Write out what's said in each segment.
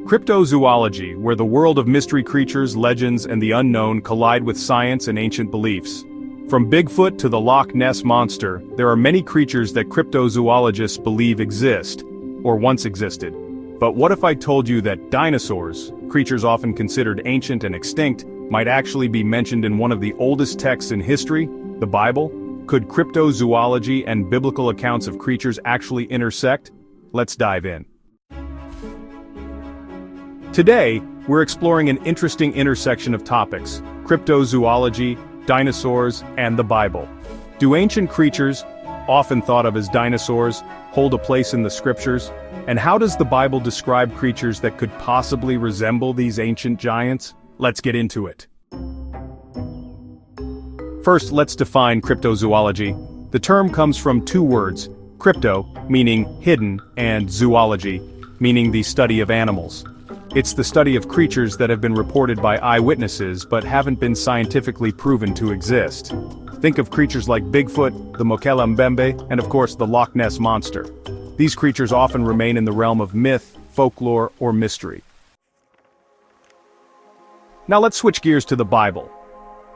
Cryptozoology, where the world of mystery creatures, legends, and the unknown collide with science and ancient beliefs. From Bigfoot to the Loch Ness Monster, there are many creatures that cryptozoologists believe exist, or once existed. But what if I told you that dinosaurs, creatures often considered ancient and extinct, might actually be mentioned in one of the oldest texts in history, the Bible? Could cryptozoology and biblical accounts of creatures actually intersect? Let's dive in. Today, we're exploring an interesting intersection of topics: cryptozoology, dinosaurs, and the Bible. Do ancient creatures, often thought of as dinosaurs, hold a place in the scriptures? And how does the Bible describe creatures that could possibly resemble these ancient giants? Let's get into it. First, let's define cryptozoology. The term comes from two words: crypto, meaning hidden, and zoology, meaning the study of animals. It's the study of creatures that have been reported by eyewitnesses but haven't been scientifically proven to exist. Think of creatures like Bigfoot, the Mbembe, and of course the Loch Ness Monster. These creatures often remain in the realm of myth, folklore, or mystery. Now let's switch gears to the Bible.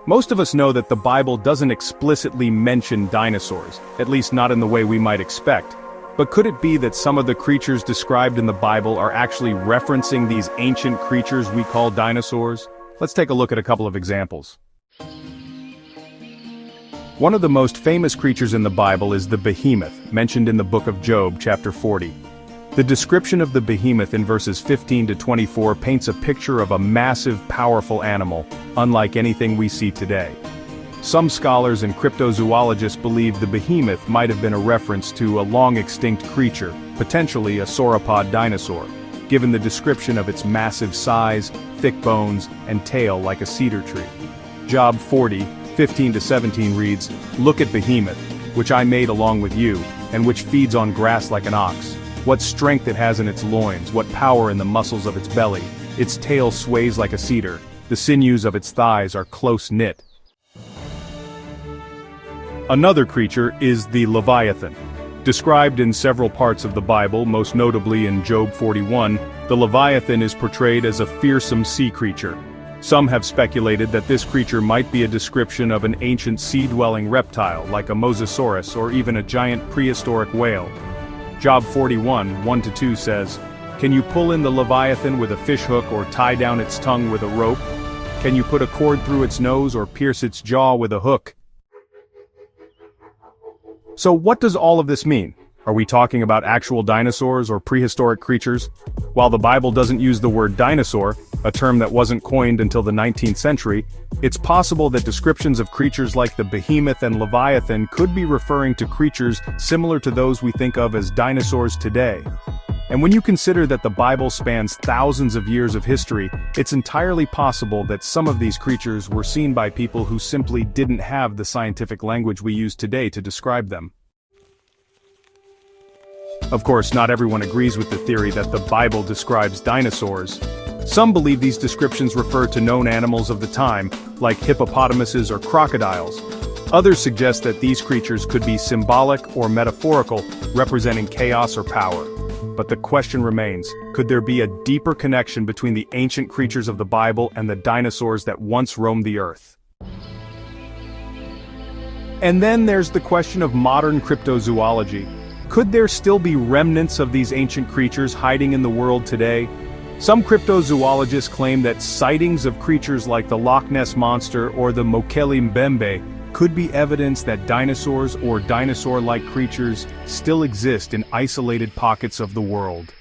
Most of us know that the Bible doesn't explicitly mention dinosaurs, at least not in the way we might expect. But could it be that some of the creatures described in the Bible are actually referencing these ancient creatures we call dinosaurs? Let's take a look at a couple of examples. One of the most famous creatures in the Bible is the behemoth, mentioned in the book of Job, chapter 40. The description of the behemoth in verses 15 to 24 paints a picture of a massive, powerful animal, unlike anything we see today. Some scholars and cryptozoologists believe the behemoth might have been a reference to a long-extinct creature, potentially a sauropod dinosaur, given the description of its massive size, thick bones, and tail like a cedar tree. Job 40, 15 to 17 reads, "Look at behemoth, which I made along with you, and which feeds on grass like an ox. What strength it has in its loins, what power in the muscles of its belly. Its tail sways like a cedar, the sinews of its thighs are close-knit." Another creature is the Leviathan. Described in several parts of the Bible, most notably in Job 41, the Leviathan is portrayed as a fearsome sea creature. Some have speculated that this creature might be a description of an ancient sea-dwelling reptile like a mosasaurus or even a giant prehistoric whale. Job 41, 1-2 says, "Can you pull in the Leviathan with a fishhook or tie down its tongue with a rope? Can you put a cord through its nose or pierce its jaw with a hook?" So what does all of this mean? Are we talking about actual dinosaurs or prehistoric creatures? While the Bible doesn't use the word dinosaur, a term that wasn't coined until the 19th century, it's possible that descriptions of creatures like the behemoth and Leviathan could be referring to creatures similar to those we think of as dinosaurs today. And when you consider that the Bible spans thousands of years of history, it's entirely possible that some of these creatures were seen by people who simply didn't have the scientific language we use today to describe them. Of course, not everyone agrees with the theory that the Bible describes dinosaurs. Some believe these descriptions refer to known animals of the time, like hippopotamuses or crocodiles. Others suggest that these creatures could be symbolic or metaphorical, representing chaos or power. But the question remains, could there be a deeper connection between the ancient creatures of the Bible and the dinosaurs that once roamed the earth? And then there's the question of modern cryptozoology. Could there still be remnants of these ancient creatures hiding in the world today? Some cryptozoologists claim that sightings of creatures like the Loch Ness Monster or the Mbembe could be evidence that dinosaurs or dinosaur-like creatures still exist in isolated pockets of the world.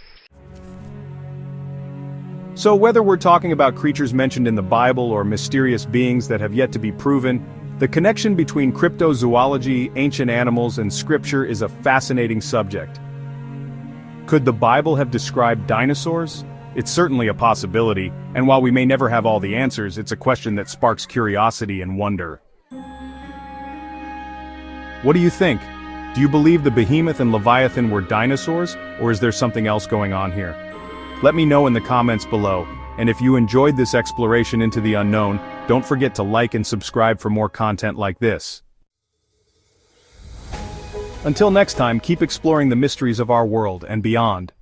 So whether we're talking about creatures mentioned in the Bible or mysterious beings that have yet to be proven, the connection between cryptozoology, ancient animals, and scripture is a fascinating subject. Could the Bible have described dinosaurs? It's certainly a possibility, and while we may never have all the answers, it's a question that sparks curiosity and wonder. What do you think? Do you believe the behemoth and Leviathan were dinosaurs, or is there something else going on here? Let me know in the comments below, and if you enjoyed this exploration into the unknown, don't forget to like and subscribe for more content like this. Until next time, keep exploring the mysteries of our world and beyond.